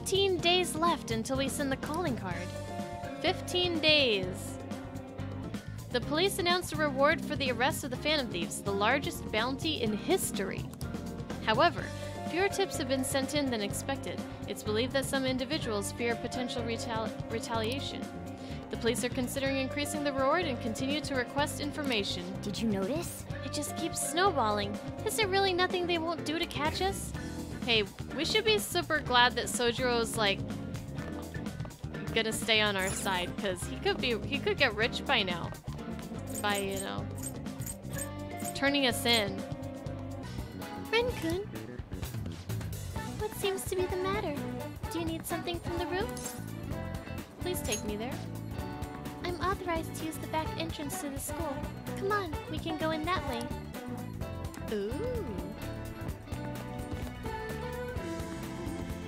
15 days left until we send the calling card. 15 days. The police announced a reward for the arrest of the Phantom Thieves, the largest bounty in history. However, fewer tips have been sent in than expected. It's believed that some individuals fear potential retaliation. The police are considering increasing the reward and continue to request information. Did you notice? It just keeps snowballing. Is there really nothing they won't do to catch us? Hey, we should be super glad that Sojiro's like gonna stay on our side, because he could get rich by now. By, you know, turning us in. Ren-kun, what seems to be the matter? Do you need something from the roof? Please take me there. I'm authorized to use the back entrance to the school. Come on, we can go in that way. Ooh.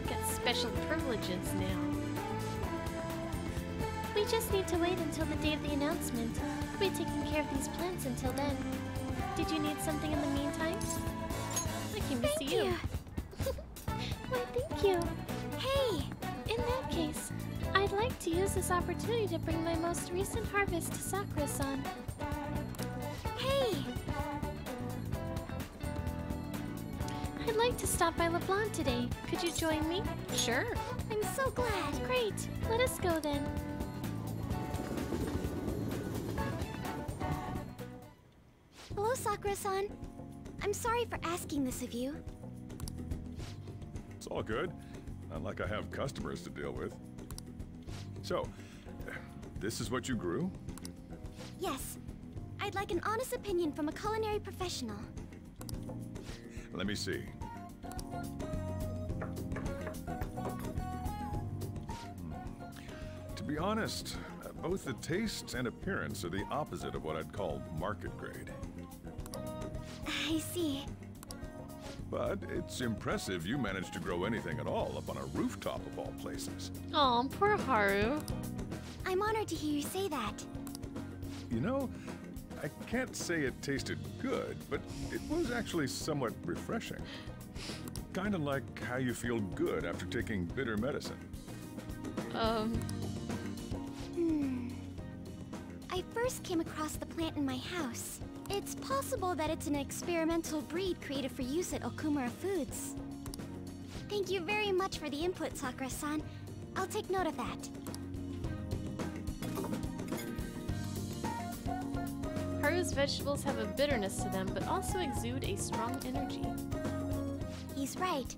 Got special privileges now. We just need to wait until the day of the announcement. We'll be taking care of these plants until then. Did you need something in the meantime? I came to see you. Why, thank you. Hey, in that case, I'd like to use this opportunity to bring my most recent harvest to Sakura-san. Hey! I'd like to stop by LeBlanc today. Could you join me? Sure. I'm so glad. Great. Let us go then. Hello, Sakura-san. I'm sorry for asking this of you. It's all good. Not like I have customers to deal with. So, this is what you grew? Yes. I'd like an honest opinion from a culinary professional. Let me see. To be honest, both the taste and appearance are the opposite of what I'd call market grade. I see. But it's impressive you managed to grow anything at all up on a rooftop of all places. Aw, poor Haru. I'm honored to hear you say that. You know, I can't say it tasted good, but it was actually somewhat refreshing. Kind of like how you feel good after taking bitter medicine. I first came across the plant in my house. It's possible that it's an experimental breed created for use at Okumura Foods. Thank you very much for the input, Sakura-san. I'll take note of that. Haru's vegetables have a bitterness to them, but also exude a strong energy. He's right.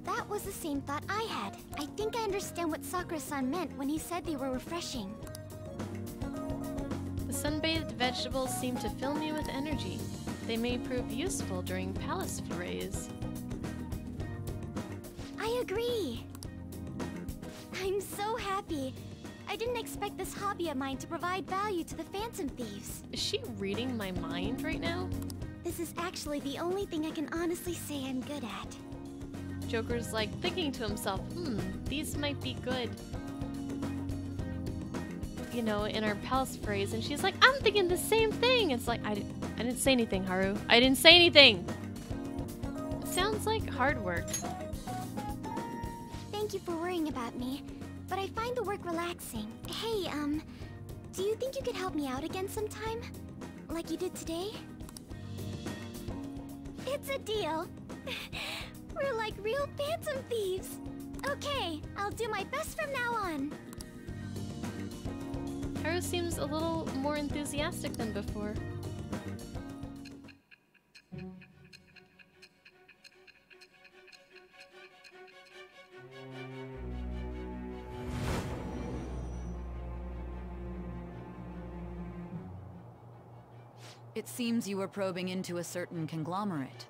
That was the same thought I had. I think I understand what Sakura-san meant when he said they were refreshing. The sun-bathed vegetables seem to fill me with energy. They may prove useful during palace forays. I agree. I'm so happy. I didn't expect this hobby of mine to provide value to the Phantom Thieves. Is she reading my mind right now? This is actually the only thing I can honestly say I'm good at. Joker's like thinking to himself, these might be good. You know, in our palace phrase, and she's like, I'm thinking the same thing. It's like, I didn't say anything, Haru. I didn't say anything. It sounds like hard work. Thank you for worrying about me, but I find the work relaxing. Hey, do you think you could help me out again sometime? Like you did today? It's a deal. We're like real Phantom Thieves. Okay, I'll do my best from now on. Haru seems a little more enthusiastic than before. It seems you were probing into a certain conglomerate.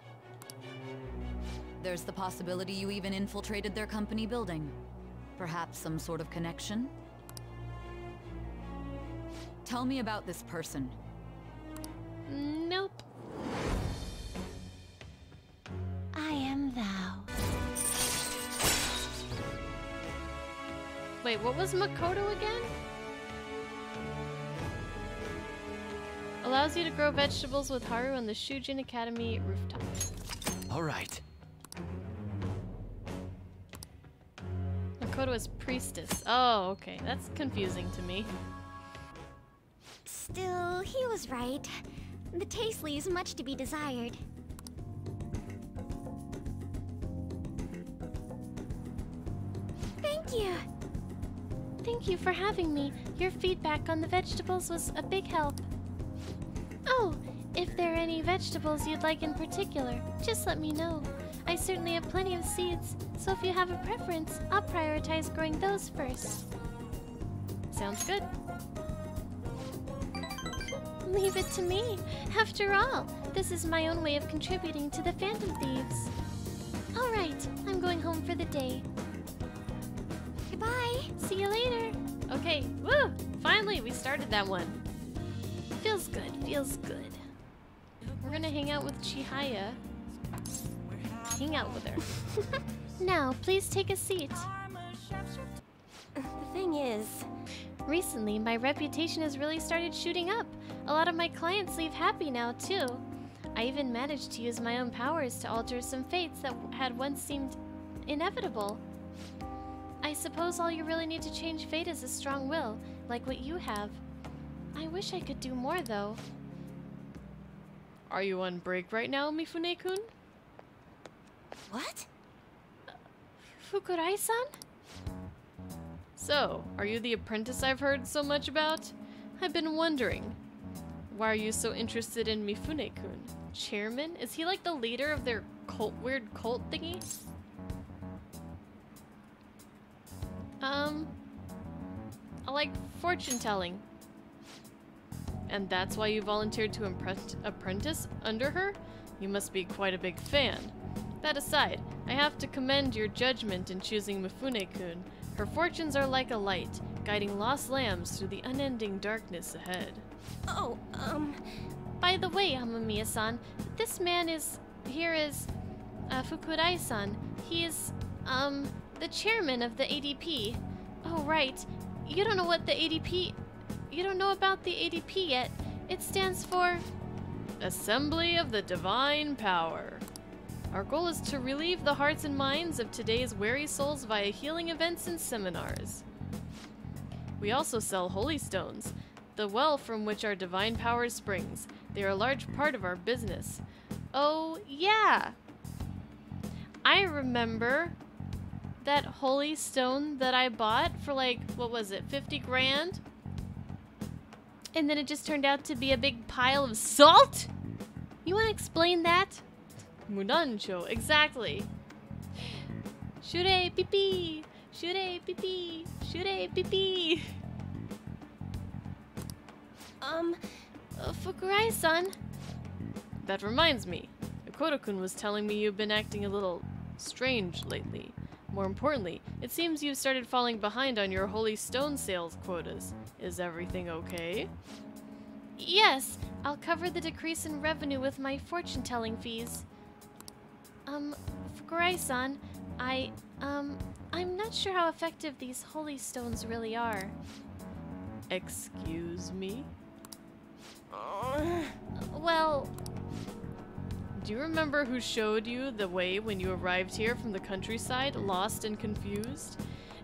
There's the possibility you even infiltrated their company building. Perhaps some sort of connection? Tell me about this person. Nope. I am thou. Wait, what was Makoto again? Allows you to grow vegetables with Haru on the Shujin Academy rooftop. All right. Makoto as priestess. Oh, okay. That's confusing to me. Still, he was right. The taste leaves much to be desired. Thank you! Thank you for having me. Your feedback on the vegetables was a big help. Oh, if there are any vegetables you'd like in particular, just let me know. I certainly have plenty of seeds, so if you have a preference, I'll prioritize growing those first. Sounds good. Leave it to me. After all, this is my own way of contributing to the Phantom Thieves. Alright, I'm going home for the day. Goodbye! See you later! Okay, woo! Finally, we started that one. Feels good, feels good. We're gonna hang out with Chihaya. Hang out with her. Now, please take a seat. The thing is... Recently, my reputation has really started shooting up. A lot of my clients leave happy now, too. I even managed to use my own powers to alter some fates that had once seemed inevitable. I suppose all you really need to change fate is a strong will, like what you have. I wish I could do more, though. Are you on break right now, Mifune-kun? What? Fukurai-san? So, are you the apprentice I've heard so much about? I've been wondering. Why are you so interested in Mifune-kun? Chairman? Is he like the leader of their weird cult thingy? I like fortune telling. And that's why you volunteered to apprentice under her? You must be quite a big fan. That aside, I have to commend your judgment in choosing Mifune-kun. Her fortunes are like a light, guiding lost lambs through the unending darkness ahead. Oh, By the way, Amamiya-san, this man is Fukurai-san. He is, the chairman of the ADP. Oh, right. You don't know what the ADP... You don't know about the ADP yet. It stands for... Assembly of the Divine Power. Our goal is to relieve the hearts and minds of today's weary souls via healing events and seminars. We also sell holy stones, the well from which our divine power springs. They are a large part of our business. Oh, yeah! I remember that holy stone that I bought for like, what was it, 50 grand? And then it just turned out to be a big pile of salt? You want to explain that? Mudancho, exactly. Shure pipi! Shure pipi! Shure pipi! Fukurai-san? That reminds me. Makoto-kun was telling me you've been acting a little strange lately. More importantly, it seems you've started falling behind on your holy stone sales quotas. Is everything okay? Yes, I'll cover the decrease in revenue with my fortune-telling fees. Fukurai-san, I'm not sure how effective these holy stones really are. Excuse me? Well... Do you remember who showed you the way when you arrived here from the countryside, lost and confused?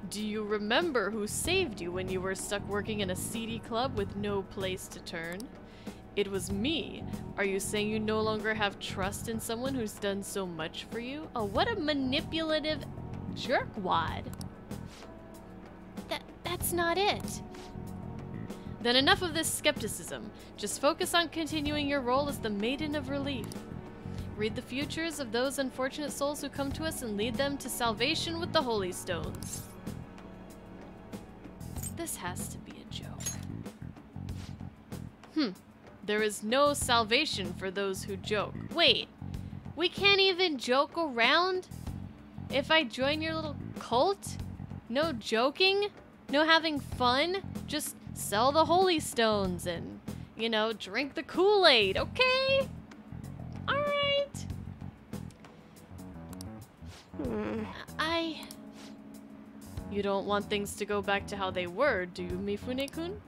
Do you remember who saved you when you were stuck working in a seedy club with no place to turn? It was me. Are you saying you no longer have trust in someone who's done so much for you? Oh, what a manipulative jerkwad. That's not it. Then enough of this skepticism. Just focus on continuing your role as the Maiden of Relief. Read the futures of those unfortunate souls who come to us and lead them to salvation with the Holy Stones. This has to be a joke. There is no salvation for those who joke. Wait, we can't even joke around? If I join your little cult? No joking? No having fun? Just sell the Holy Stones and, you know, drink the Kool-Aid, okay? Alright. You don't want things to go back to how they were, do you, Mifune-kun?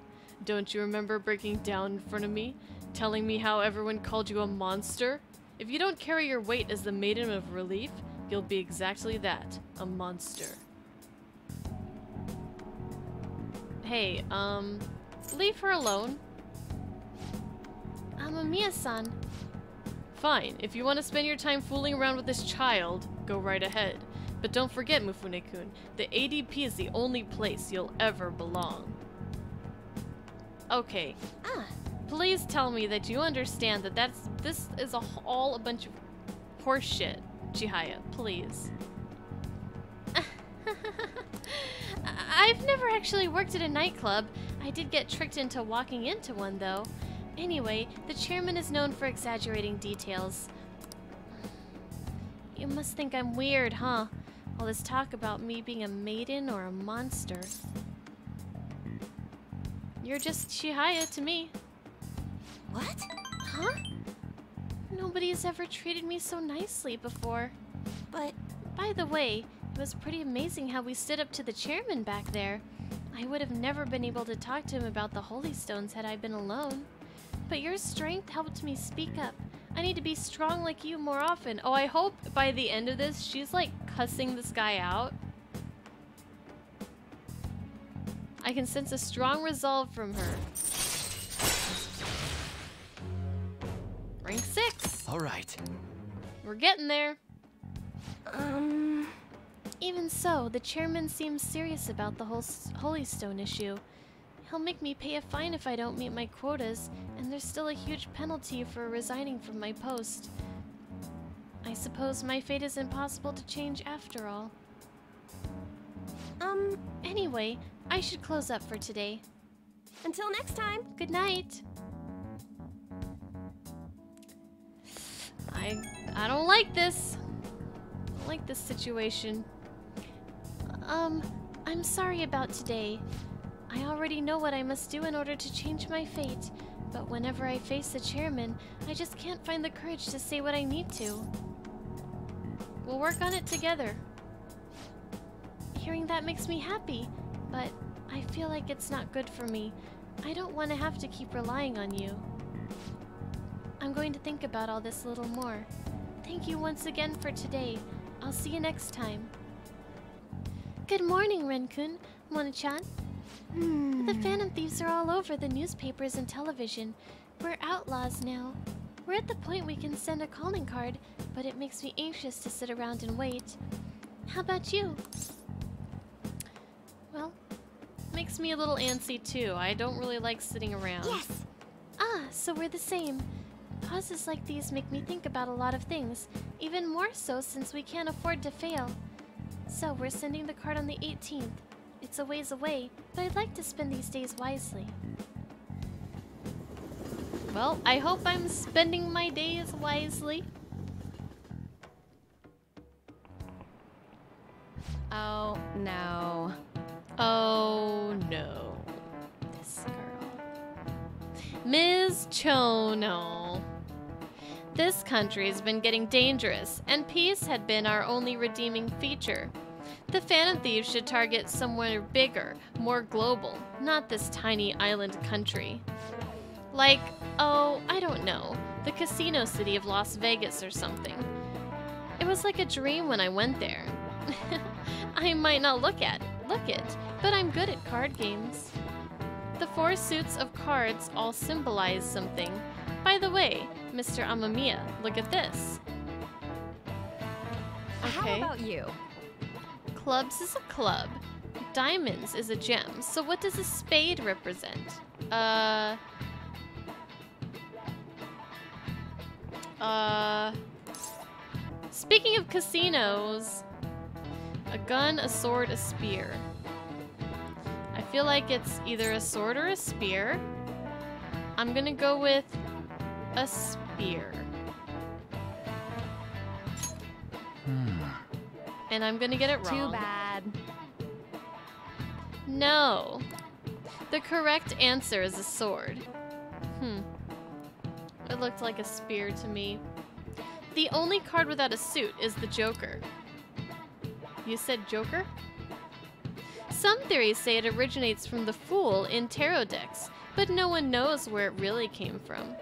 Don't you remember breaking down in front of me, telling me how everyone called you a monster? If you don't carry your weight as the Maiden of Relief, you'll be exactly that, a monster. Hey, leave her alone. Amamiya-san. Fine, if you want to spend your time fooling around with this child, go right ahead. But don't forget, Mifune-kun, the ADP is the only place you'll ever belong. Okay. Please tell me that you understand that this is all a bunch of horseshit, Chihaya, please. I've never actually worked at a nightclub. I did get tricked into walking into one, though. Anyway, the chairman is known for exaggerating details. You must think I'm weird, huh? All this talk about me being a maiden or a monster. You're just Chihaya to me. What? Huh? Nobody has ever treated me so nicely before. But, by the way, it was pretty amazing how we stood up to the chairman back there. I would have never been able to talk to him about the Holy Stones had I been alone. But your strength helped me speak up. I need to be strong like you more often. Oh, I hope by the end of this, she's like cussing this guy out. I can sense a strong resolve from her. Rank 6. All right. We're getting there. Even so, the chairman seems serious about the whole Holy Stone issue. He'll make me pay a fine if I don't meet my quotas, and there's still a huge penalty for resigning from my post. I suppose my fate is impossible to change after all. Anyway, I should close up for today. Until next time, good night. I don't like this. I don't like this situation. I'm sorry about today. I already know what I must do in order to change my fate, but whenever I face the chairman, I just can't find the courage to say what I need to. We'll work on it together. Hearing that makes me happy, but I feel like it's not good for me. I don't want to have to keep relying on you. I'm going to think about all this a little more. Thank you once again for today. I'll see you next time. Good morning, Ren-kun, Mona-chan. The Phantom Thieves are all over the newspapers and television. We're outlaws now. We're at the point we can send a calling card, but it makes me anxious to sit around and wait. How about you? Well, makes me a little antsy too. I don't really like sitting around. Yes! So we're the same. Pauses like these make me think about a lot of things, even more so since we can't afford to fail. So we're sending the card on the 18th. It's a ways away, but I'd like to spend these days wisely. Well, I hope I'm spending my days wisely. Oh, no. Oh, no. This girl. Ms. Chono. This country has been getting dangerous, and peace had been our only redeeming feature. The Phantom Thieves should target somewhere bigger, more global, not this tiny island country. Like, oh, I don't know, the casino city of Las Vegas or something. It was like a dream when I went there. I might not look it, but I'm good at card games. The 4 suits of cards all symbolize something. By the way, Mr. Amamiya, look at this. Okay. How about you? Clubs is a club. Diamonds is a gem. So what does a spade represent? Speaking of casinos, a gun, a sword, a spear. I feel like it's either a sword or a spear. I'm gonna go with a spear. And I'm gonna get it wrong. Too bad. No. The correct answer is a sword. It looked like a spear to me. The only card without a suit is the Joker. You said Joker? Some theories say it originates from the Fool in tarot decks, but no one knows where it really came from.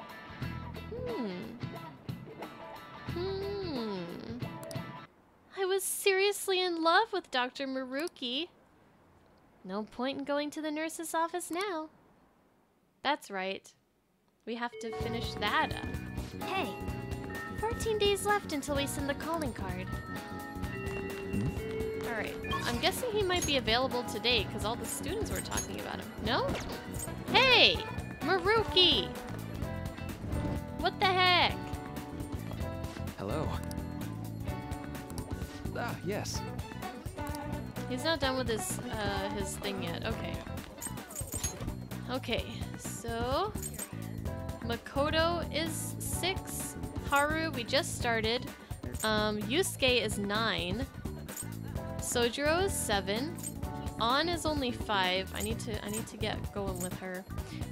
I was seriously in love with Dr. Maruki. No point in going to the nurse's office now. That's right. We have to finish that up. Hey, 14 days left until we send the calling card. Alright, I'm guessing he might be available today because all the students were talking about him. No? Hey! Maruki! What the heck? Hello. Ah, yes. He's not done with his thing yet. Okay. Okay, so Makoto is 6. Haru, we just started. Yusuke is 9. Sojiro is 7. An is only 5. I need to get going with her.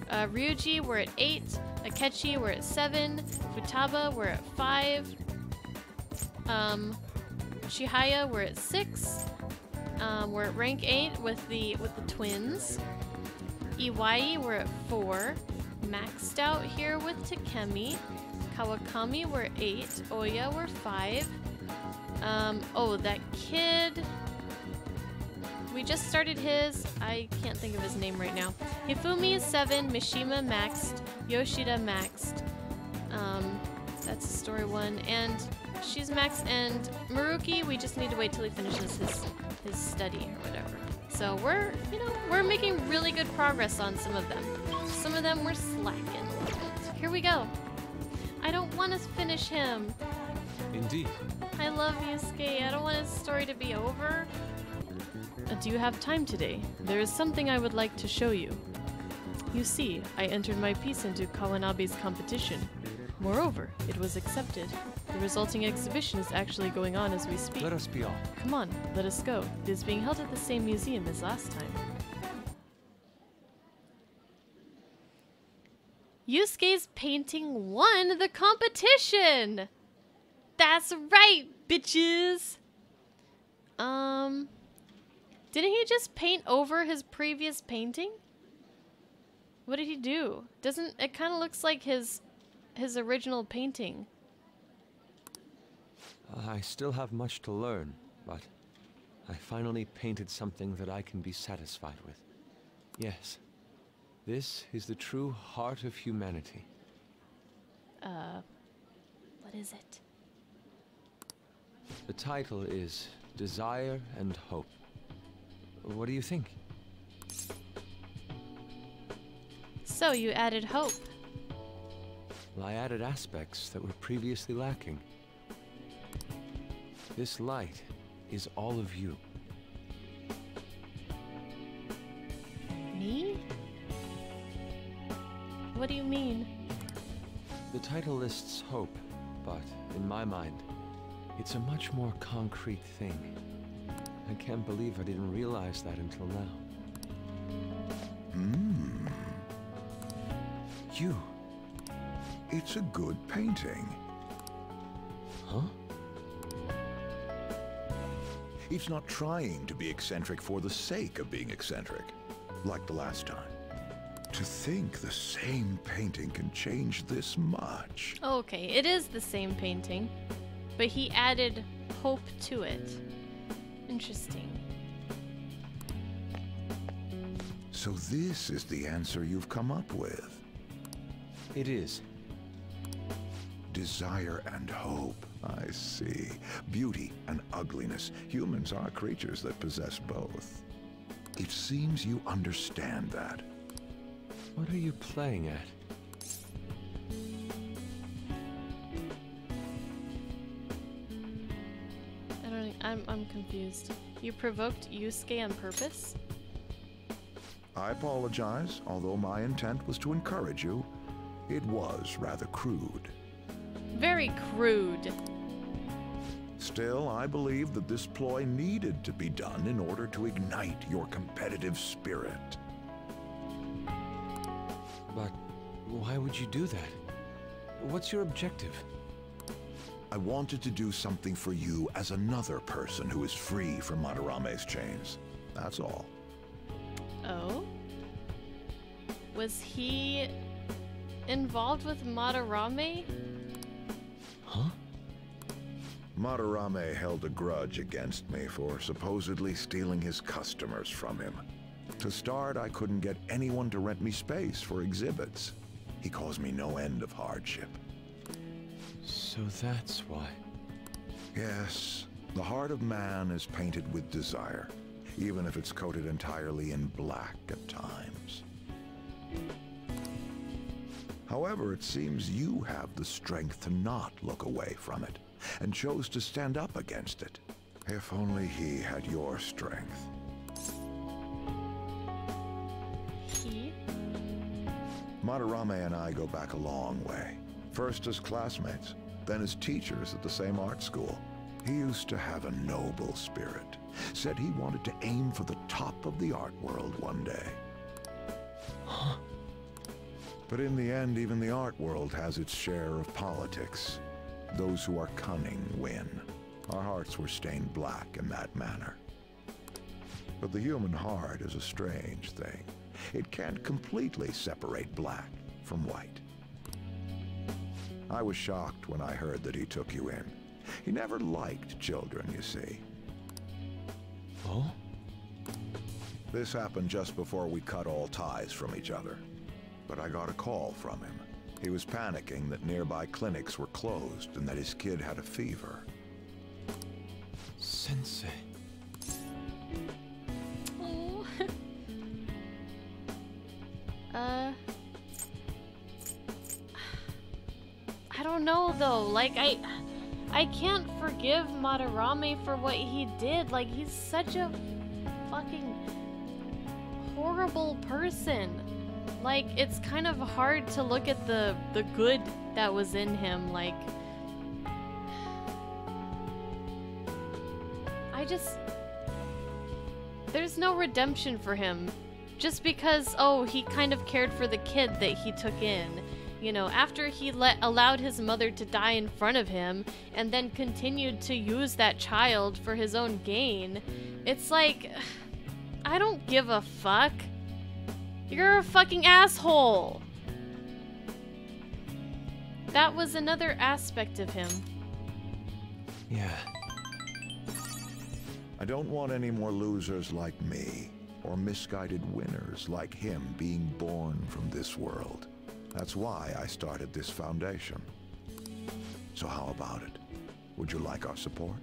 Ryuji, we're at 8. Akechi, we're at 7. Futaba, we're at 5. Chihaya, we're at 6. We're at rank 8 with the twins. Iwai, we're at 4. Maxed out here with Takemi. Kawakami, we're at 8. Oya, we're 5. Oh, that kid. We just started his. I can't think of his name right now. Hifumi is 7. Mishima maxed. Yoshida maxed. That's story 1. And she's maxed. And Maruki, we just need to wait till he finishes his study or whatever. So we're making really good progress on some of them. Some of them we're slacking a little bit. Here we go. I don't want to finish him. Indeed. I love Yusuke. I don't want his story to be over. Do you have time today? There is something I would like to show you. You see, I entered my piece into Kawanabe's competition. Moreover, it was accepted. The resulting exhibition is actually going on as we speak. Let us be off. Come on, let us go. It is being held at the same museum as last time. Yusuke's painting won the competition! That's right, bitches! Didn't he just paint over his previous painting? What did he do? It kind of looks like his original painting. I still have much to learn, but I finally painted something that I can be satisfied with. Yes, this is the true heart of humanity. What is it? The title is Desire and Hope. What do you think? So you added hope. Well, I added aspects that were previously lacking. This light is all of you. Me? What do you mean? The title lists hope, but in my mind, it's a much more concrete thing. I can't believe I didn't realize that until now. You. It's a good painting. Huh? It's not trying to be eccentric for the sake of being eccentric, like the last time. To think the same painting can change this much. Okay, it is the same painting, but he added hope to it. Interesting. So this is the answer you've come up with. It is. Desire and hope. I see. Beauty and ugliness. Humans are creatures that possess both. It seems you understand that. What are you playing at? I'm confused. You provoked Yusuke on purpose? I apologize, although my intent was to encourage you. It was rather crude. Very crude. Still, I believe that this ploy needed to be done in order to ignite your competitive spirit. But why would you do that? What's your objective? I wanted to do something for you as another person who is free from Madarame's chains. That's all. Oh? Was he involved with Madarame? Huh? Madarame held a grudge against me for supposedly stealing his customers from him. To start, I couldn't get anyone to rent me space for exhibits. He caused me no end of hardship. So that's why. Yes, the heart of man is painted with desire, even if it's coated entirely in black at times. However, it seems you have the strength to not look away from it, and chose to stand up against it. If only he had your strength. He? Madarame and I go back a long way. First as classmates, then as teachers at the same art school. He used to have a noble spirit. Said he wanted to aim for the top of the art world one day. Huh? But in the end, even the art world has its share of politics. Those who are cunning win. Our hearts were stained black in that manner. But the human heart is a strange thing. It can't completely separate black from white. I was shocked when I heard that he took you in. He never liked children, you see. Oh? This happened just before we cut all ties from each other. But I got a call from him. He was panicking that nearby clinics were closed and that his kid had a fever. Sensei. Oh. I don't know though. Like I can't forgive Madarame for what he did. Like he's such a fucking horrible person. Like it's kind of hard to look at the good that was in him. Like there's no redemption for him. Just because, oh, he kind of cared for the kid that he took in. You know, after he allowed his mother to die in front of him and then continued to use that child for his own gain, it's like, I don't give a fuck. You're a fucking asshole. That was another aspect of him. Yeah. I don't want any more losers like me, or misguided winners like him being born from this world. That's why I started this foundation. So how about it? Would you like our support?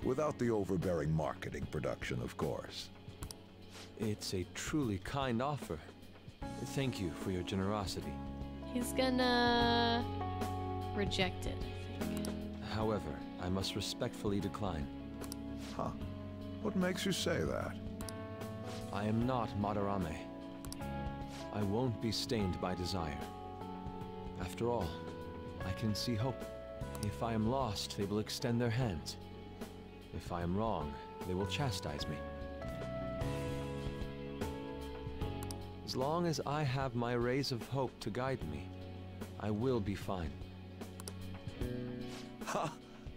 Without the overbearing marketing production, of course. It's a truly kind offer. Thank you for your generosity. He's gonna reject it, I think. However, I must respectfully decline. Huh. What makes you say that? I am not Madarame. I won't be stained by desire. After all, I can see hope. If I am lost, they will extend their hands. If I am wrong, they will chastise me. As long as I have my rays of hope to guide me, I will be fine. Ha!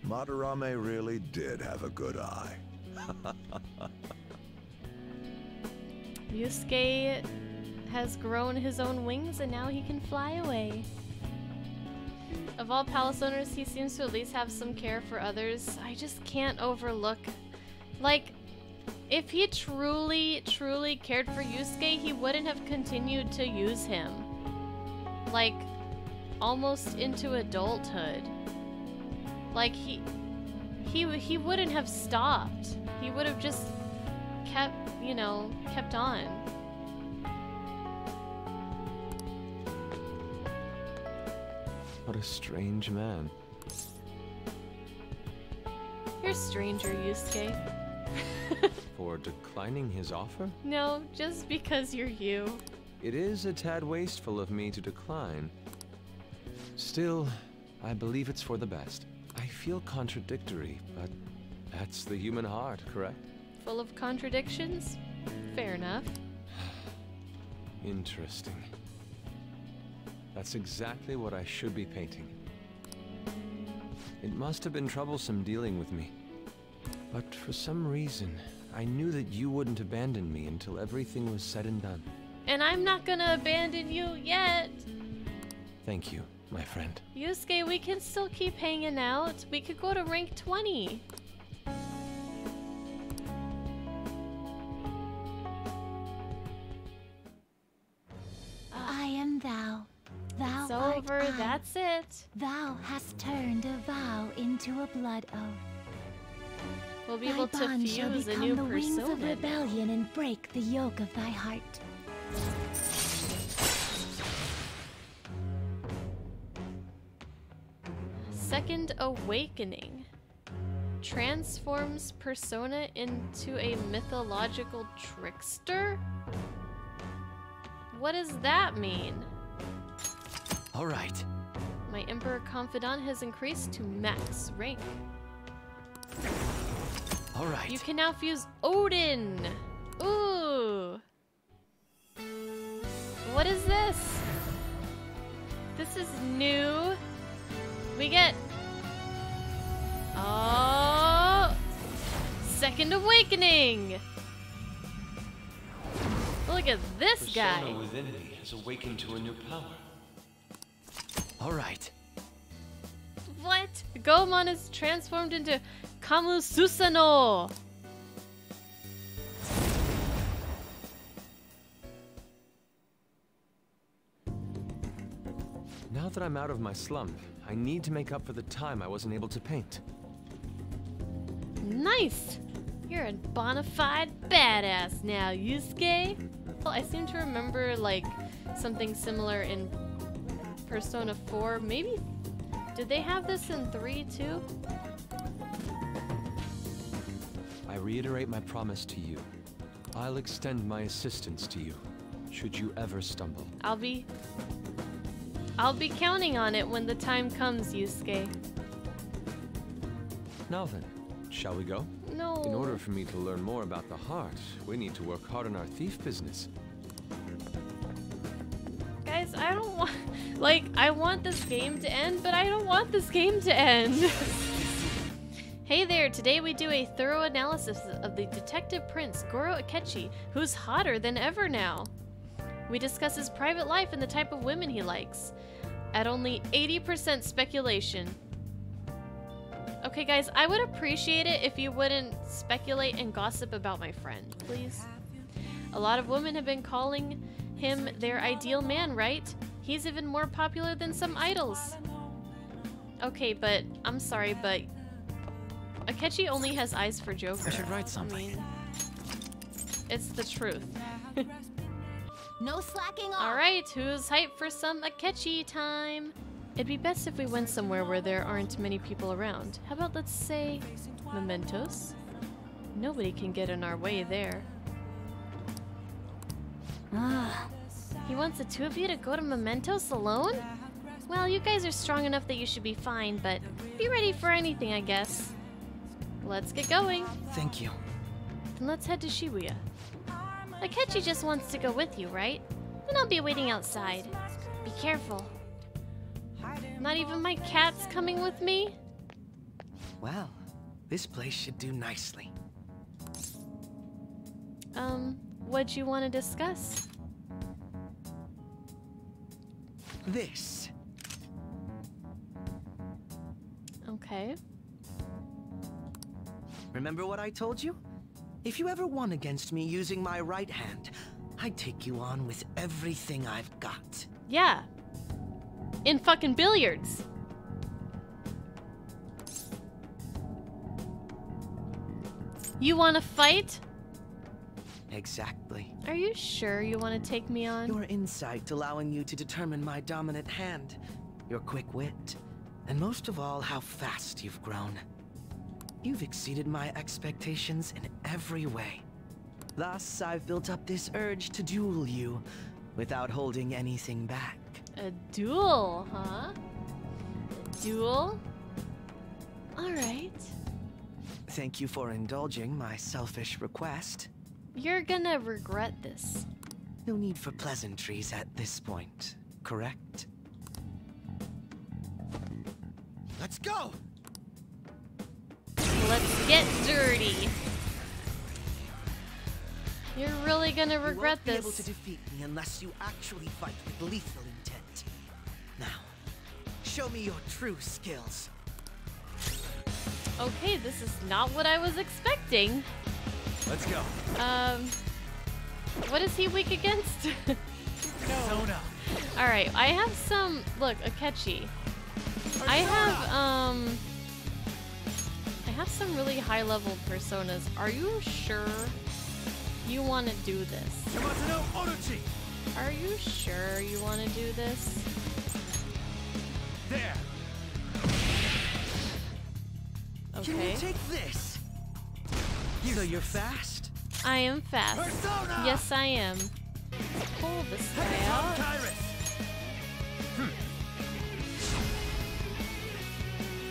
Madarame really did have a good eye. Yusuke has grown his own wings and now he can fly away. Of all palace owners, he seems to at least have some care for others. I just can't overlook. Like, if he truly, truly cared for Yusuke, he wouldn't have continued to use him. Like, almost into adulthood. Like, he wouldn't have stopped. He would have just kept, you know, kept on. What a strange man. You're a stranger, Yusuke. For declining his offer? No, just because you're you. It is a tad wasteful of me to decline. Still, I believe it's for the best. I feel contradictory, but that's the human heart, correct? Full of contradictions? Fair enough. Interesting. That's exactly what I should be painting. It must have been troublesome dealing with me. But for some reason, I knew that you wouldn't abandon me until everything was said and done. And I'm not gonna abandon you yet. Thank you, my friend. Yusuke, we can still keep hanging out. We could go to rank 20. That's it. Thou hast turned a vow into a blood oath. We'll be Thy able to bond shall fuse a become new the wings of persona. rebellion and break the yoke of thy heart. Second Awakening. Transforms Persona into a mythological trickster? What does that mean? All right. My Emperor Confidant has increased to max rank. All right. You can now fuse Odin! Ooh! What is this? This is new. We get... Oh! Second Awakening! Look at this guy! Persona within me has awakened to a new power. All right. What? Goemon is transformed into Kamususano! Now that I'm out of my slump, I need to make up for the time I wasn't able to paint. Nice! You're a bona fide badass now, Yusuke! Well, I seem to remember, like, something similar in Persona 4. Maybe... Did they have this in 3, too? I reiterate my promise to you. I'll extend my assistance to you, should you ever stumble. I'll be counting on it when the time comes, Yusuke. Now then, shall we go? No. In order for me to learn more about the heart, we need to work hard on our thief business. Guys, I don't want... Like, I want this game to end, but I don't want this game to end. Hey there, today we do a thorough analysis of the detective prince, Goro Akechi, who's hotter than ever now. We discuss his private life and the type of women he likes. At only 80% speculation. Okay guys, I would appreciate it if you wouldn't speculate and gossip about my friend, please. A lot of women have been calling him their ideal man, right? He's even more popular than some idols. Okay, but I'm sorry, but Akechi only has eyes for Joker. I should write something. I mean, it's the truth. No slacking off. Alright, who's hyped for some Akechi time? It'd be best if we went somewhere where there aren't many people around. How about, let's say, Mementos? Nobody can get in our way there. He wants the two of you to go to Mementos alone? Well, you guys are strong enough that you should be fine, but be ready for anything, I guess. Let's get going. Thank you. Then let's head to Shibuya. Akechi just wants to go with you, right? Then I'll be waiting outside. Be careful. Not even my cat's coming with me? Well, this place should do nicely. What'd you want to discuss? This. Okay. Remember what I told you? If you ever won against me using my right hand, I'd take you on with everything I've got. Yeah. In fucking billiards. You want to fight? Exactly. Are you sure you want to take me on? Your insight allowing you to determine my dominant hand, your quick wit, and most of all, how fast you've grown. You've exceeded my expectations in every way. Thus, I've built up this urge to duel you without holding anything back. A duel, huh? A duel? Alright. Thank you for indulging my selfish request. You're gonna regret this. No need for pleasantries at this point, correct? Let's go! Let's get dirty. You're really gonna regret you won't be able to this. defeat me unless you actually fight with lethal intent. Now, show me your true skills. Okay, this is not what I was expecting. Let's go. What is he weak against? Persona. Alright, I have some... Look, Akechi. I have some really high-level personas. Are you sure you want to do this? Are you sure you want to do this? There. Okay. Can you take this? So you're fast? I am fast. Persona! Yes, I am. Pull this guy out.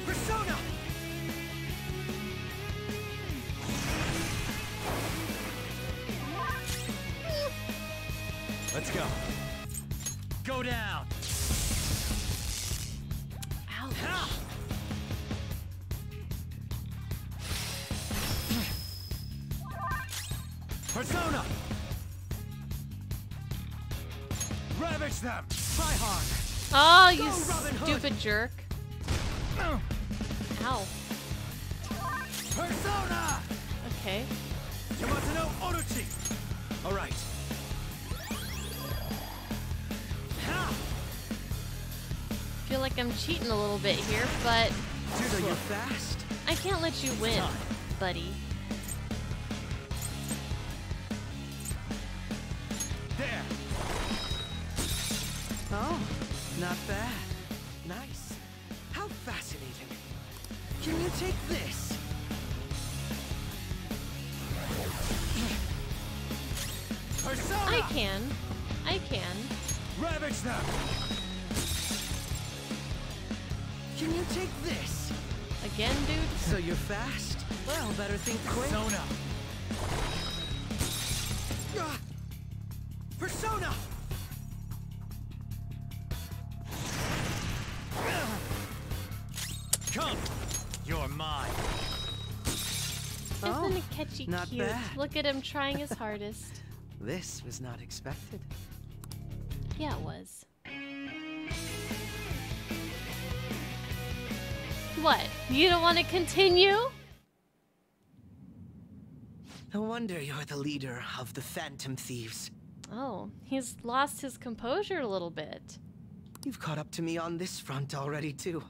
Persona! Let's go. Go down. Ouch. Persona! Ravage them! Try hard! Oh, you Go, Robin Hood. stupid jerk. Ow. Persona! Okay. Yamato no Orochi! Alright. Feel like I'm cheating a little bit here, but So you're fast? I can't let you win, buddy. There! Oh, not bad. Nice. How fascinating. Can you take this? Persona! I can. I can. Ravage them! Can you take this? Again, dude? So you're fast? Well, better think quick. Persona! Persona! Come! You're mine! Isn't Akechi not cute? bad. Look at him trying his hardest. This was not expected. Yeah, it was. What? You don't want to continue? No wonder you're the leader of the Phantom Thieves. Oh, he's lost his composure a little bit. You've caught up to me on this front already, too.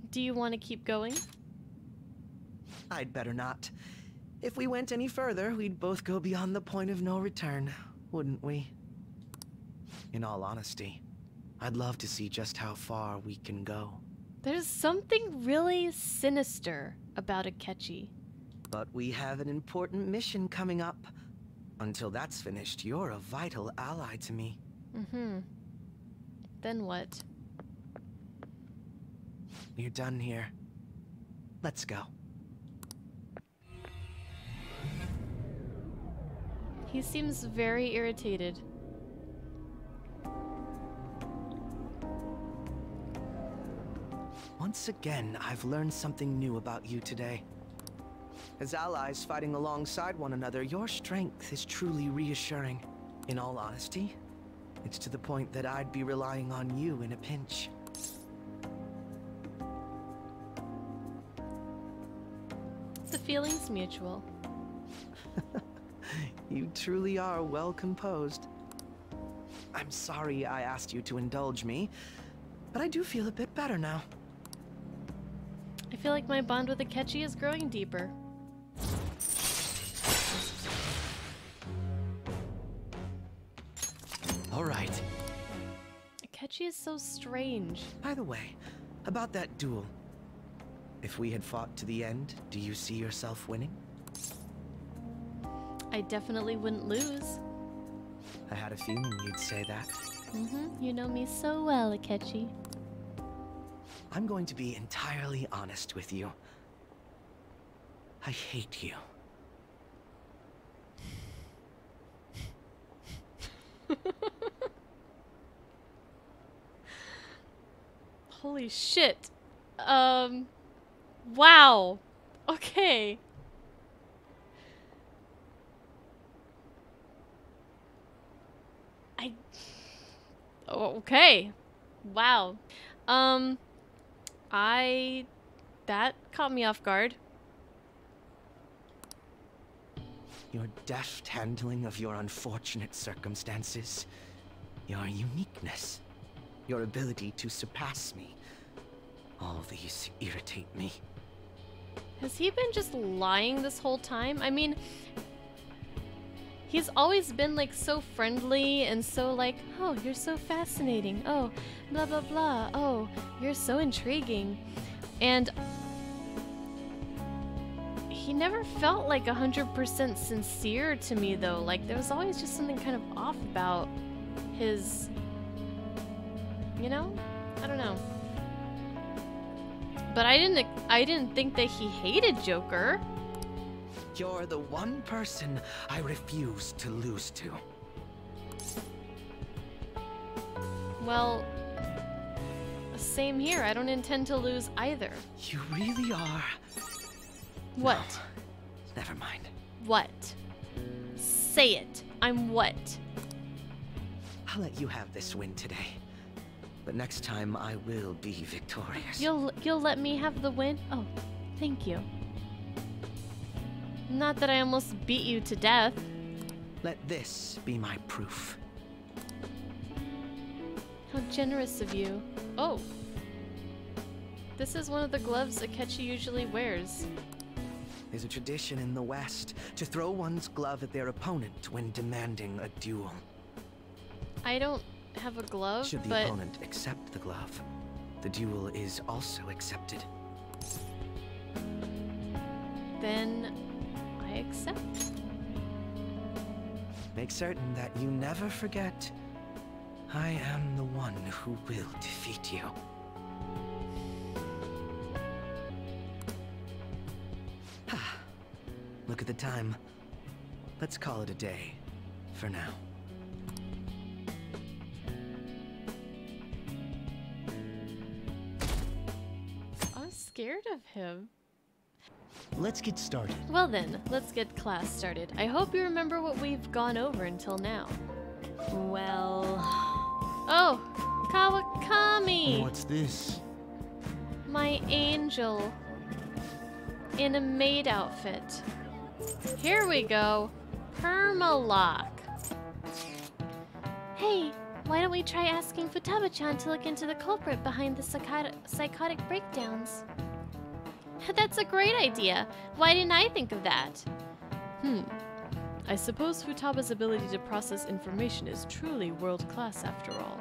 Do you want to keep going? I'd better not. If we went any further, we'd both go beyond the point of no return, wouldn't we? In all honesty, I'd love to see just how far we can go. There's something really sinister about Akechi. But we have an important mission coming up. Until that's finished, you're a vital ally to me. Mm-hmm. Then what? You're done here. Let's go. He seems very irritated. Once again, I've learned something new about you today. As allies fighting alongside one another, your strength is truly reassuring. In all honesty, it's to the point that I'd be relying on you in a pinch. The feeling's mutual. You truly are well composed. I'm sorry I asked you to indulge me, but I do feel a bit better now. I feel like my bond with Akechi is growing deeper. All right. Akechi is so strange. By the way, about that duel. If we had fought to the end, do you see yourself winning? I definitely wouldn't lose. I had a feeling you'd say that. Mm-hmm. You know me so well, Akechi. I'm going to be entirely honest with you. I hate you. Holy shit. Wow. Okay. Okay. Wow. That caught me off guard. Your deft handling of your unfortunate circumstances. Your uniqueness. Your ability to surpass me. All these irritate me. Has he been just lying this whole time? I mean, he's always been like so friendly and so like, oh, you're so fascinating. Oh, blah, blah, blah. Oh, you're so intriguing. And he never felt like 100% sincere to me though. Like there was always just something kind of off about his, you know? I don't know. But I didn't think that he hated Joker. You're the one person I refuse to lose to. Well, same here. I don't intend to lose either. You really are. What? No, never mind. What? Say it. I'm what? I'll let you have this win today. But next time I will be victorious. You'll let me have the win? Oh, thank you. Not that I almost beat you to death. Let this be my proof. How generous of you. Oh. This is one of the gloves Akechi usually wears. There's a tradition in the West to throw one's glove at their opponent when demanding a duel. I don't have a glove, Should the opponent accept the glove, the duel is also accepted. Then I accept. Make certain that you never forget, I am the one who will defeat you. Look at the time. Let's call it a day, for now. I'm scared of him. Let's get started. Well then, let's get class started. I hope you remember what we've gone over until now. Well... Oh! Kawakami! What's this? My angel. In a maid outfit. Here we go. Permalock. Hey, why don't we try asking Futaba-chan to look into the culprit behind the psychotic breakdowns? That's a great idea. Why didn't I think of that? I suppose Futaba's ability to process information is truly world-class after all.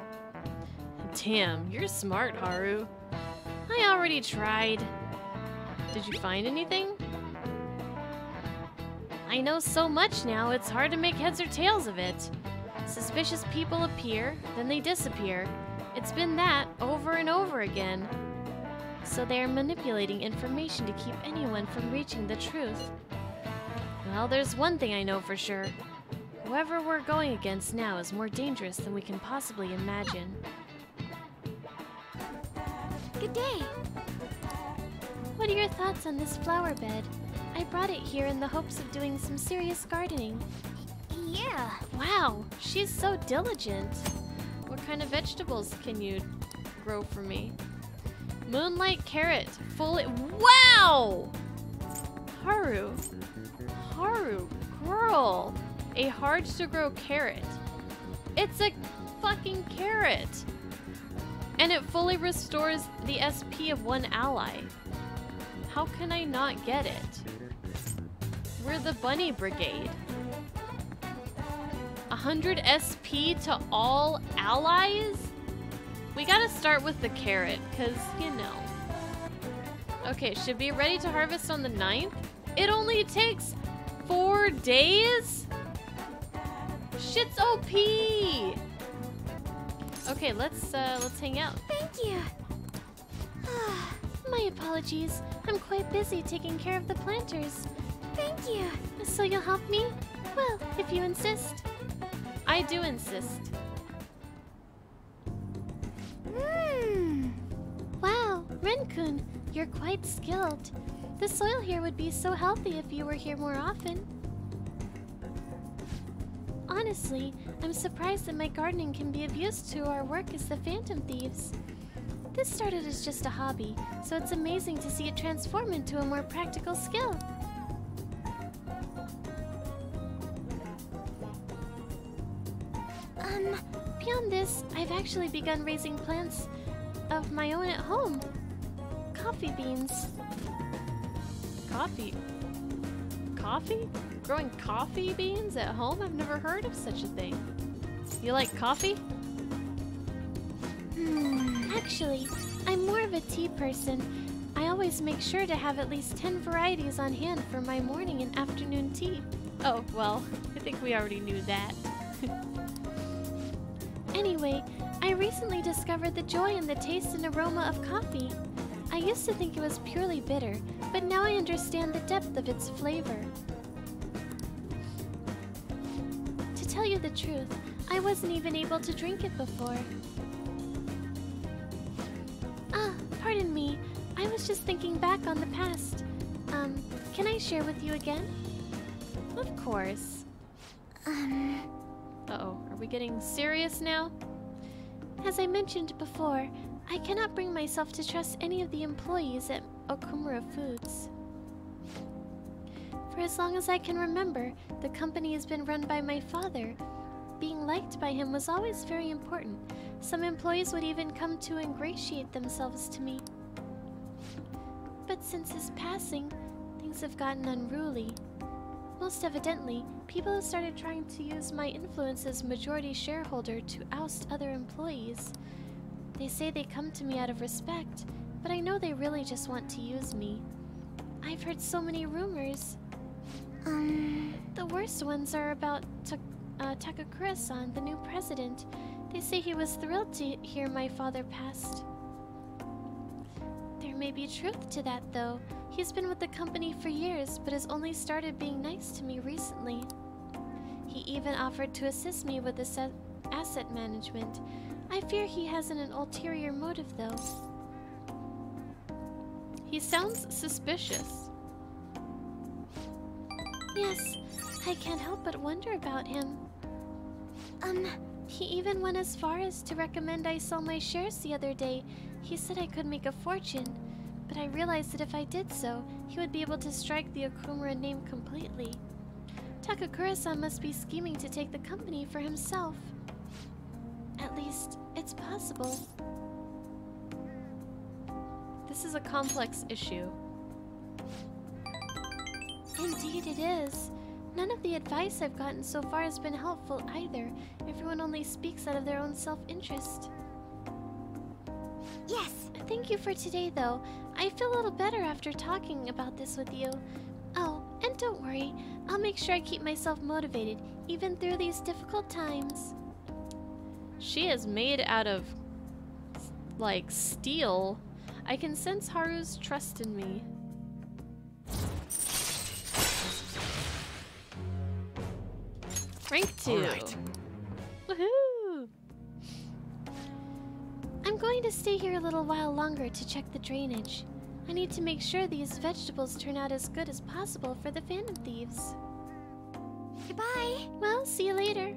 Damn, you're smart, Haru. I already tried. Did you find anything? I know so much now, it's hard to make heads or tails of it. Suspicious people appear, then they disappear. It's been that over and over again. So they are manipulating information to keep anyone from reaching the truth. Well, there's one thing I know for sure. Whoever we're going against now is more dangerous than we can possibly imagine. Good day. What are your thoughts on this flower bed? I brought it here in the hopes of doing some serious gardening. Yeah. Wow, she's so diligent. What kind of vegetables can you grow for me? Moonlight carrot, wow! Haru, girl, a hard to grow carrot. It's a fucking carrot. And it fully restores the SP of one ally. How can I not get it? We're the Bunny Brigade. 100 SP to all allies? We gotta start with the carrot, cause, you know. Okay, should be ready to harvest on the 9th? It only takes 4 days? Shit's OP! Okay, let's hang out. Thank you. My apologies. I'm quite busy taking care of the planters. Thank you. So you'll help me? Well, if you insist. I do insist. Wow, Ren-kun, you're quite skilled. The soil here would be so healthy if you were here more often. Honestly, I'm surprised that my gardening can be of use to our work as the Phantom Thieves. This started as just a hobby, so it's amazing to see it transform into a more practical skill. Beyond this, I've actually begun raising plants of my own at home. Coffee beans. Coffee? Coffee? Growing coffee beans at home? I've never heard of such a thing. You like coffee? Actually, I'm more of a tea person. I always make sure to have at least 10 varieties on hand for my morning and afternoon tea. Oh, well, I think we already knew that. Anyway, I recently discovered the joy in the taste and aroma of coffee. I used to think it was purely bitter, but now I understand the depth of its flavor. To tell you the truth, I wasn't even able to drink it before. Ah, pardon me. I was just thinking back on the past. Can I share with you again? Of course. Uh-oh, are we getting serious now? As I mentioned before, I cannot bring myself to trust any of the employees at Okumura Foods. For as long as I can remember, the company has been run by my father. Being liked by him was always very important. Some employees would even come to ingratiate themselves to me. But since his passing, things have gotten unruly. Most evidently, people have started trying to use my influence as majority shareholder to oust other employees. They say they come to me out of respect, but I know they really just want to use me. I've heard so many rumors. The worst ones are about Takakura-san, the new president. They say he was thrilled to hear my father passed. There may be truth to that, though. He's been with the company for years, but has only started being nice to me recently. He even offered to assist me with this asset management. I fear he has an ulterior motive, though. He sounds suspicious. Yes, I can't help but wonder about him. He even went as far as to recommend I sell my shares the other day. He said I could make a fortune, but I realized that if I did so, he would be able to strike the Okumura name completely. Takakura-san must be scheming to take the company for himself. At least, it's possible. This is a complex issue. Indeed it is. None of the advice I've gotten so far has been helpful either. Everyone only speaks out of their own self-interest. Yes! Thank you for today, though. I feel a little better after talking about this with you. Oh, and don't worry. I'll make sure I keep myself motivated, even through these difficult times. She is made out of, like, steel. I can sense Haru's trust in me. Rank 2. All right. Woohoo! I'm going to stay here a little while longer to check the drainage. I need to make sure these vegetables turn out as good as possible for the Phantom Thieves. Goodbye! Well, see you later.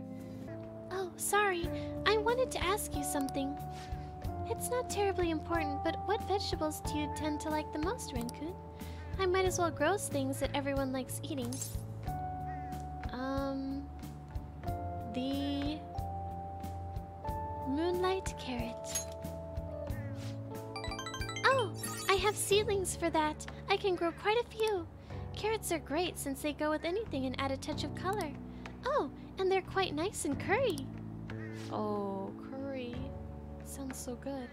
Oh, sorry. I wanted to ask you something. It's not terribly important, but what vegetables do you tend to like the most, Renkun? I might as well grow things that everyone likes eating. The Moonlight carrot. Oh, I have seedlings for that. I can grow quite a few. Carrots are great since they go with anything and add a touch of color. Oh, and they're quite nice in curry. Oh, curry. Sounds so good.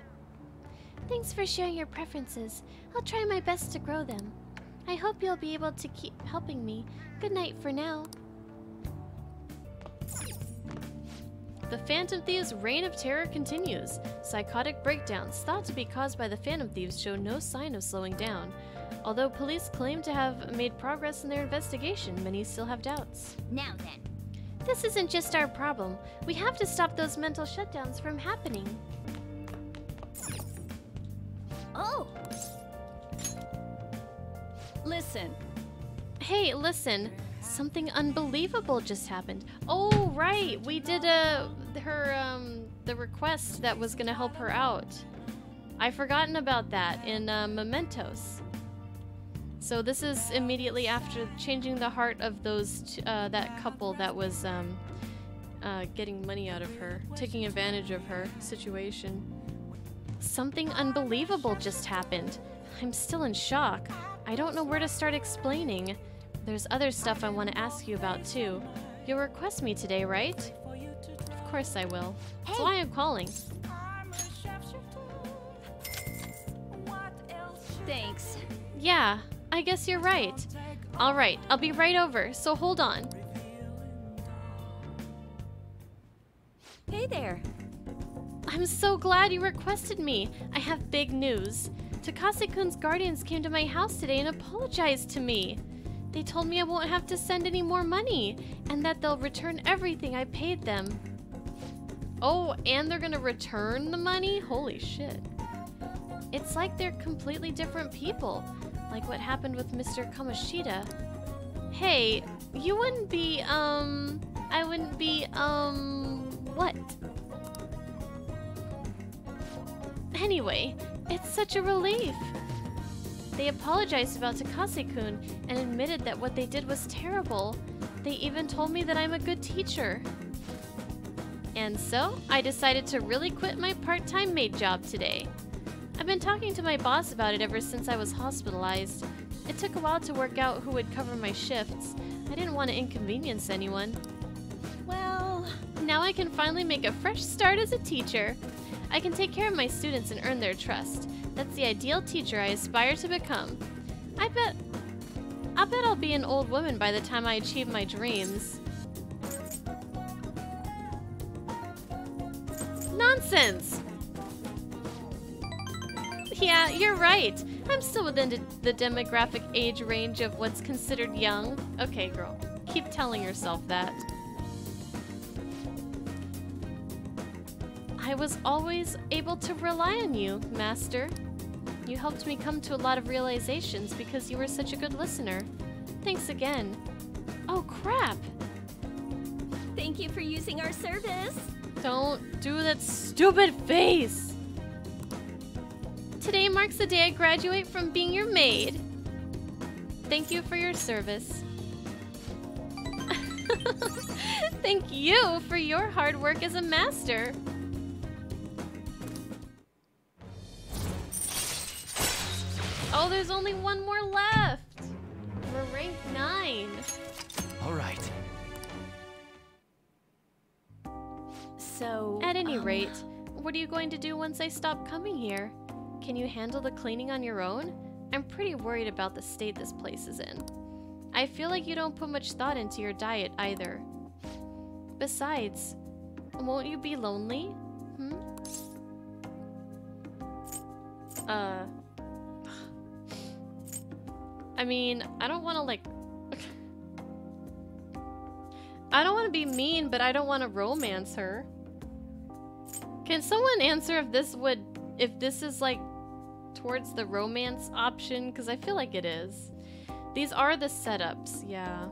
Thanks for sharing your preferences. I'll try my best to grow them. I hope you'll be able to keep helping me. Good night for now. The Phantom Thieves' reign of terror continues. Psychotic breakdowns thought to be caused by the Phantom Thieves show no sign of slowing down. Although police claim to have made progress in their investigation, many still have doubts. Now then. This isn't just our problem. We have to stop those mental shutdowns from happening. Oh! Listen. Hey, listen. Something unbelievable just happened. Oh, right. We did the request that was gonna help her out. I've forgotten about that in Mementos. So this is immediately after changing the heart of those that couple that was getting money out of her, taking advantage of her situation. Something unbelievable just happened. I'm still in shock. I don't know where to start explaining. There's other stuff I want to ask you about too. You'll request me today, right? Of course I will. That's why I'm calling. Thanks. Yeah, I guess you're right. Alright, I'll be right over, so hold on. Hey there. I'm so glad you requested me. I have big news. Takase-kun's guardians came to my house today and apologized to me. They told me I won't have to send any more money, and that they'll return everything I paid them. Oh, and they're gonna return the money? Holy shit. It's like they're completely different people, like what happened with Mr. Kamoshida. Hey, you wouldn't be, I wouldn't be, what? Anyway, it's such a relief. They apologized about Takase-kun and admitted that what they did was terrible. They even told me that I'm a good teacher. And so, I decided to really quit my part-time maid job today. I've been talking to my boss about it ever since I was hospitalized. It took a while to work out who would cover my shifts. I didn't want to inconvenience anyone. Well, now I can finally make a fresh start as a teacher. I can take care of my students and earn their trust. That's the ideal teacher I aspire to become. I'll bet I'll be an old woman by the time I achieve my dreams. Nonsense! Yeah, you're right. I'm still within the demographic age range of what's considered young. Okay, girl. Keep telling yourself that. I was always able to rely on you, Master. You helped me come to a lot of realizations because you were such a good listener. Thanks again. Oh, crap! Thank you for using our service. Don't do that stupid face! Today marks the day I graduate from being your maid. Thank you for your service. Thank you for your hard work as a master. Oh, there's only one more left. We're rank 9. All right. So, At any rate, what are you going to do once I stop coming here? Can you handle the cleaning on your own? I'm pretty worried about the state this place is in. I feel like you don't put much thought into your diet either. Besides, won't you be lonely? I mean, I don't want to like... I don't want to be mean, but I don't want to romance her. Can someone answer if this is like towards the romance option? Because I feel like it is. These are the setups, yeah.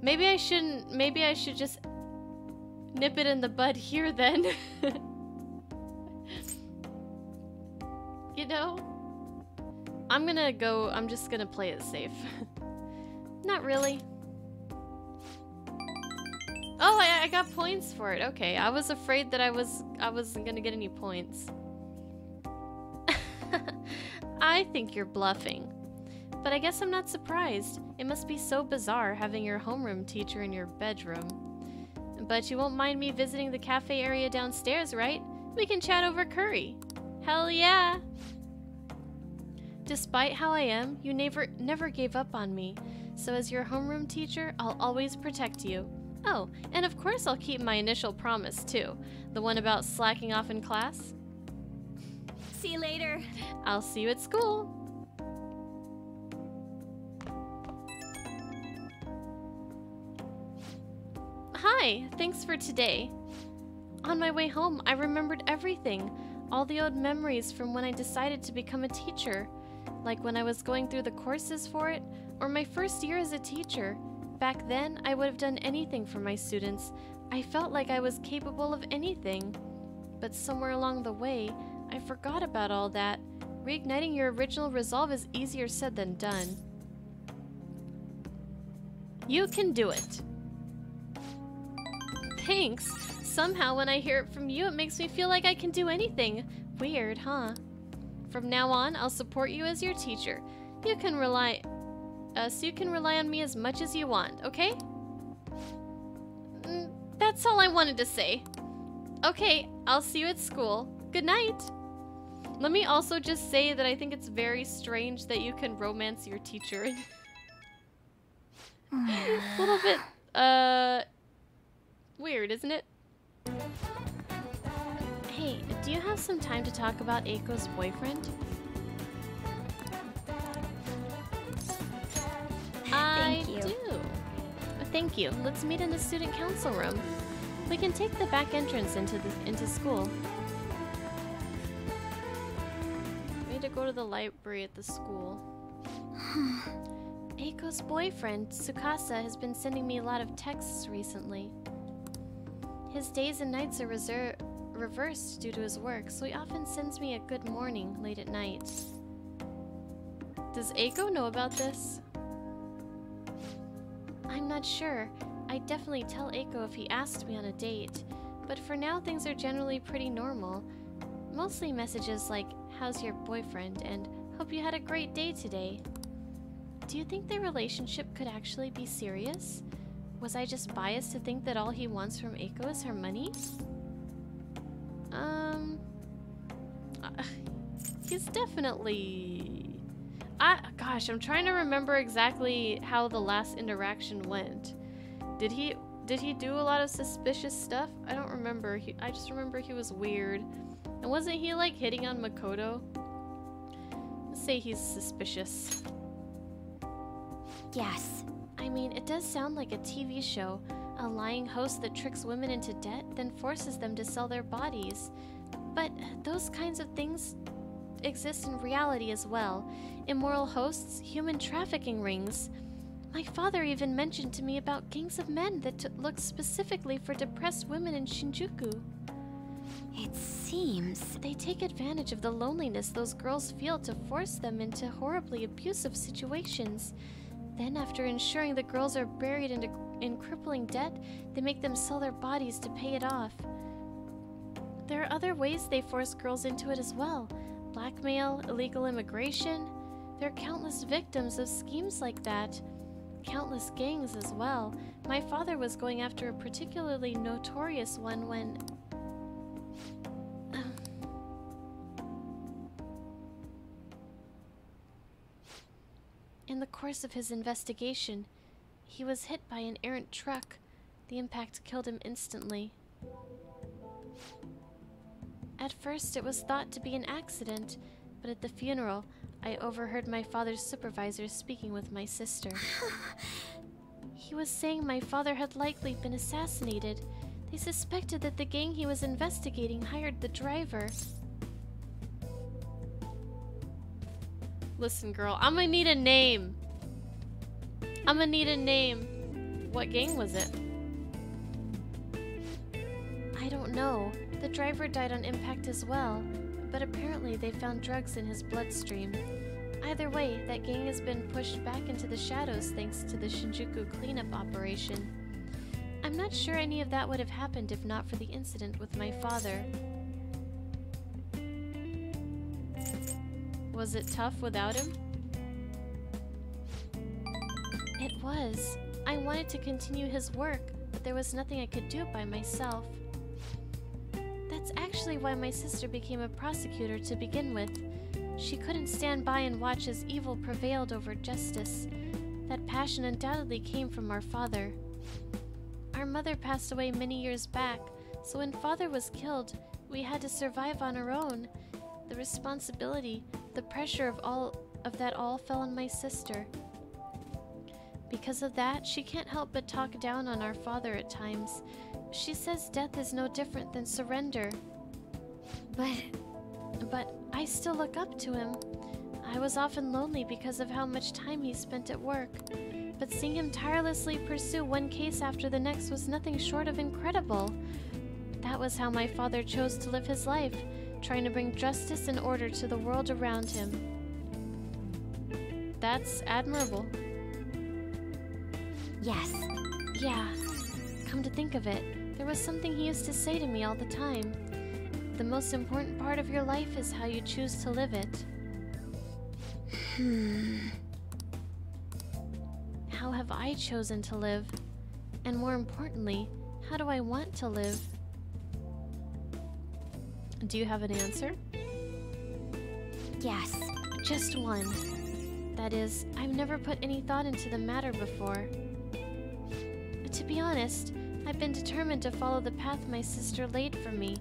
Maybe I should just nip it in the bud here then. You know? I'm just gonna play it safe. Not really. Oh, I got points for it. Okay, I was afraid that I wasn't gonna get any points. I think you're bluffing. But I guess I'm not surprised. It must be so bizarre having your homeroom teacher in your bedroom. But you won't mind me visiting the cafe area downstairs, right? We can chat over curry. Hell yeah! Despite how I am, you never gave up on me. So as your homeroom teacher, I'll always protect you. Oh, and of course I'll keep my initial promise too. The one about slacking off in class. see you later. I'll see you at school. Hi, thanks for today. On my way home, I remembered everything. All the old memories from when I decided to become a teacher. Like when I was going through the courses for it, or my first year as a teacher. Back then, I would have done anything for my students. I felt like I was capable of anything. But somewhere along the way, I forgot about all that. Reigniting your original resolve is easier said than done. You can do it. Thanks. Somehow when I hear it from you, it makes me feel like I can do anything. Weird, huh? From now on, I'll support you as your teacher. You can rely on me as much as you want, okay? That's all I wanted to say. Okay, I'll see you at school. Good night. Let me also just say that I think it's very strange that you can romance your teacher. A little bit, weird, isn't it? Hey, do you have some time to talk about Eiko's boyfriend? Thank you. I do. Thank you. Let's meet in the student council room. We can take the back entrance into school. We need to go to the library at the school. Eiko's boyfriend, Tsukasa, has been sending me a lot of texts recently. His days and nights are reversed due to his work, so he often sends me a good morning late at night. Does Eiko know about this? I'm not sure. I'd definitely tell Eiko if he asked me on a date, but for now things are generally pretty normal. Mostly messages like, how's your boyfriend, and hope you had a great day today. Do you think their relationship could actually be serious? Was I just biased to think that all he wants from Eiko is her money? He's definitely... Gosh, I'm trying to remember exactly how the last interaction went. Did he do a lot of suspicious stuff? I don't remember. I just remember he was weird. And wasn't he like hitting on Makoto? Let's say he's suspicious. Yes. I mean, it does sound like a TV show. A lying host that tricks women into debt, then forces them to sell their bodies. But those kinds of things exist in reality as well. Immoral hosts, human trafficking rings. My father even mentioned to me about gangs of men that look specifically for depressed women in Shinjuku. It seems... They take advantage of the loneliness those girls feel to force them into horribly abusive situations. Then, after ensuring the girls are buried in crippling debt, they make them sell their bodies to pay it off. There are other ways they force girls into it as well. Blackmail, illegal immigration. There are countless victims of schemes like that. Countless gangs as well. My father was going after a particularly notorious one when... In the course of his investigation, he was hit by an errant truck. The impact killed him instantly. At first, it was thought to be an accident, but at the funeral, I overheard my father's supervisor speaking with my sister. He was saying my father had likely been assassinated. They suspected that the gang he was investigating hired the driver. Listen, girl, I'm gonna need a name. I'm gonna need a name. What gang was it? I don't know. The driver died on impact as well, but apparently they found drugs in his bloodstream. Either way, that gang has been pushed back into the shadows thanks to the Shinjuku cleanup operation. I'm not sure any of that would have happened if not for the incident with my father. Was it tough without him? It was. I wanted to continue his work, but there was nothing I could do by myself. That's actually why my sister became a prosecutor to begin with. She couldn't stand by and watch as evil prevailed over justice. That passion undoubtedly came from our father. Our mother passed away many years back, so when father was killed, we had to survive on our own. The responsibility, the pressure of that all fell on my sister. Because of that, she can't help but talk down on our father at times. She says death is no different than surrender. But I still look up to him. I was often lonely because of how much time he spent at work. But seeing him tirelessly pursue one case after the next was nothing short of incredible. That was how my father chose to live his life, trying to bring justice and order to the world around him. That's admirable. Yes. Yeah. Come to think of it, There was something he used to say to me all the time. The most important part of your life is how you choose to live it. How have I chosen to live? And more importantly, how do I want to live? Do you have an answer? Yes. Just one. That is, I've never put any thought into the matter before. To be honest, I've been determined to follow the path my sister laid for me.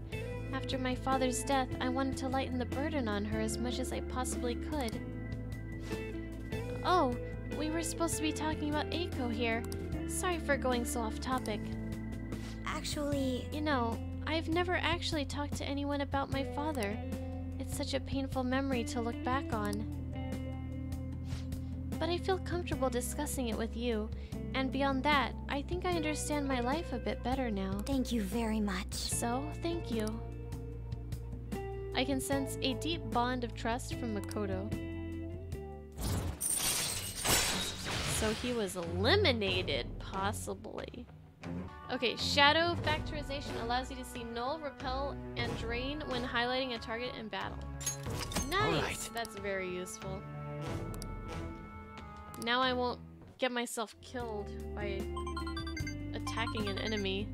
After my father's death, I wanted to lighten the burden on her as much as I possibly could. Oh, we were supposed to be talking about Eiko here. Sorry for going so off topic. Actually... You know, I've never actually talked to anyone about my father. It's such a painful memory to look back on. But I feel comfortable discussing it with you. And beyond that, I think I understand my life a bit better now. Thank you very much. So, thank you. I can sense a deep bond of trust from Makoto. So he was eliminated, possibly. Okay, shadow factorization allows you to see null, repel, and drain when highlighting a target in battle. Nice! Right. That's very useful. Now I won't get myself killed by attacking an enemy.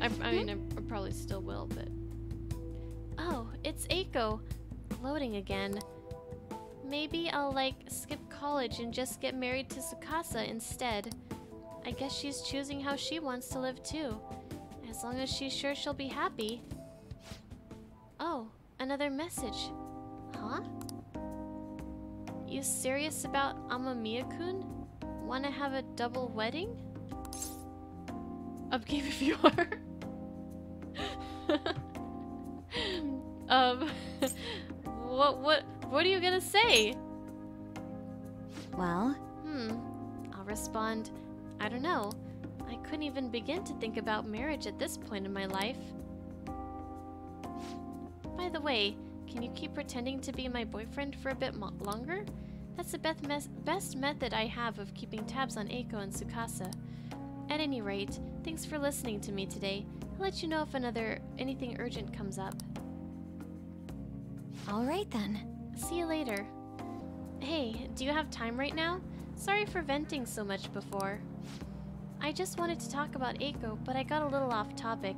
I mean, I probably still will, but... Oh, it's Eiko. Loading again. Maybe I'll, like, skip college and just get married to Tsukasa instead. I guess she's choosing how she wants to live too. As long as she's sure she'll be happy. Oh, another message. Huh? You serious about Amamiya-kun? Wanna have a double wedding? Upkeep if you are. What are you gonna say? Well? I'll respond, I don't know. I couldn't even begin to think about marriage at this point in my life. By the way, can you keep pretending to be my boyfriend for a bit longer? That's the best method I have of keeping tabs on Eiko and Tsukasa. At any rate, thanks for listening to me today. I'll let you know if anything urgent comes up. Alright then. See you later. Hey, do you have time right now? Sorry for venting so much before. I just wanted to talk about Eiko, but I got a little off topic.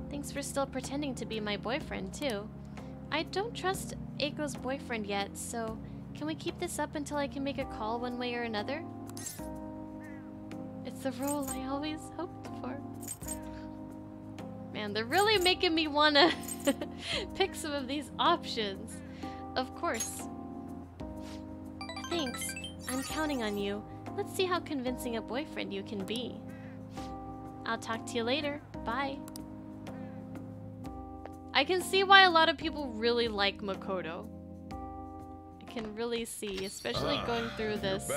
Thanks for still pretending to be my boyfriend, too. I don't trust Eiko's boyfriend yet, so can we keep this up until I can make a call one way or another? It's the role I always hoped for. Man, they're really making me wanna pick some of these options. Of course. Thanks. I'm counting on you. Let's see how convincing a boyfriend you can be. I'll talk to you later. Bye. I can see why a lot of people really like Makoto. I can really see, especially going through this.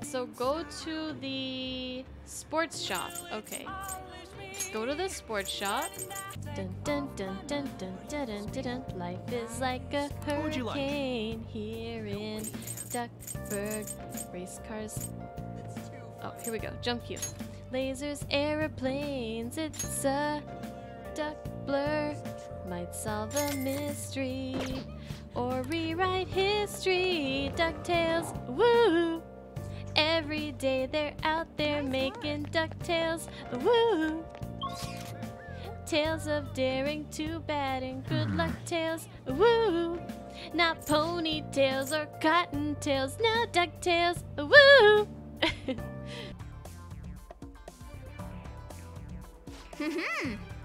So go to the sports shop. Okay. Go to the sports shop. Dun dun dun dun dun dun dun dun dun. Life is like a hurricane here in Duckburg. Race cars. Oh, here we go. Jump cue. Lasers, aeroplanes. It's a duck blur. Might solve a mystery or rewrite history. DuckTales, woo! Every day they're out there making DuckTales, woo! Tales of daring, too bad and good luck tales, woo! Not ponytails or cottontails, now DuckTales, woo!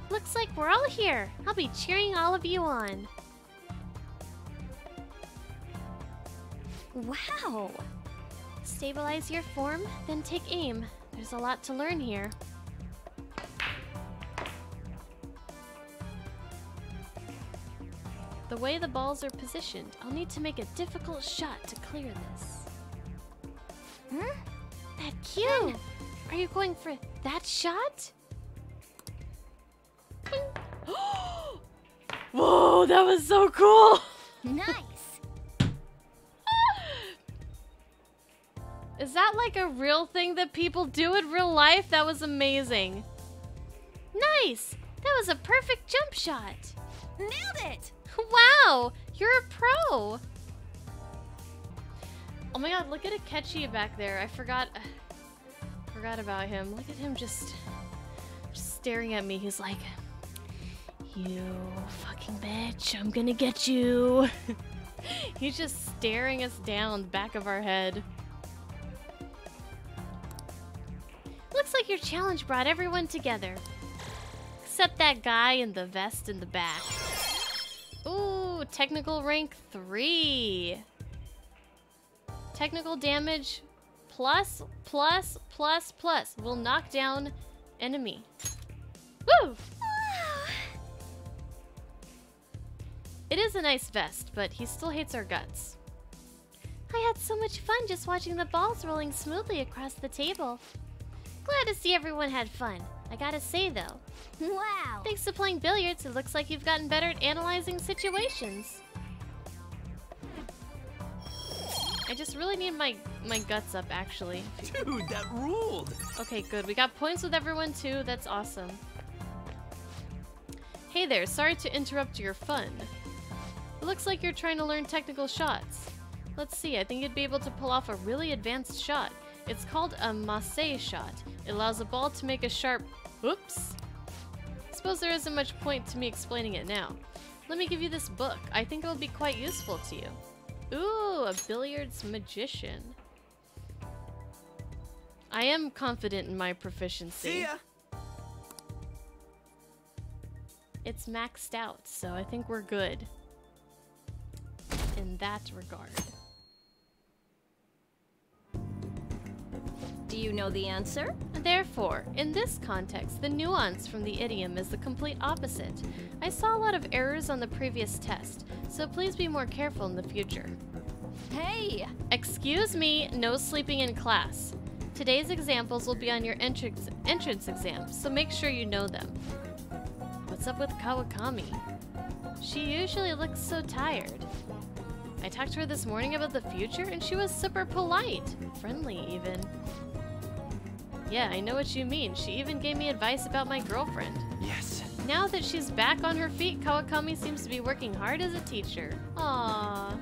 Looks like we're all here. I'll be cheering all of you on. Wow! Stabilize your form, then take aim. There's a lot to learn here. The way the balls are positioned, I'll need to make a difficult shot to clear this. That cue! Are you going for that shot? Whoa, that was so cool! Nice! Is that like a real thing that people do in real life? That was amazing. Nice! That was a perfect jump shot. Nailed it! Wow! You're a pro! Oh my god, look at Akechi back there. I forgot about him. Look at him just staring at me. He's like, you fucking bitch, I'm gonna get you. He's just staring us down the back of our head. Looks like your challenge brought everyone together. Except that guy in the vest in the back. Ooh, technical rank 3. Technical damage plus will knock down enemy. Woo! It is a nice vest, but he still hates our guts. I had so much fun just watching the balls rolling smoothly across the table. Glad to see everyone had fun. I gotta say though, Wow! thanks to playing billiards, it looks like you've gotten better at analyzing situations. I just really need my guts up, actually. Dude, that ruled! Okay, good. We got points with everyone, too. That's awesome. Hey there, sorry to interrupt your fun. It looks like you're trying to learn technical shots. Let's see, I think you'd be able to pull off a really advanced shot. It's called a masse shot. It allows a ball to make a sharp... Oops! Suppose there isn't much point to me explaining it now. Let me give you this book. I think it will be quite useful to you. Ooh, a billiards magician. I am confident in my proficiency. See ya! It's maxed out, so I think we're good in that regard. Do you know the answer? Therefore, in this context, the nuance from the idiom is the complete opposite. I saw a lot of errors on the previous test, so please be more careful in the future. Hey! Excuse me, no sleeping in class. Today's examples will be on your entrance exam, so make sure you know them. What's up with Kawakami? She usually looks so tired. I talked to her this morning about the future and she was super polite. Friendly, even. Yeah, I know what you mean. She even gave me advice about my girlfriend. Yes. Now that she's back on her feet, Kawakami seems to be working hard as a teacher. Aww.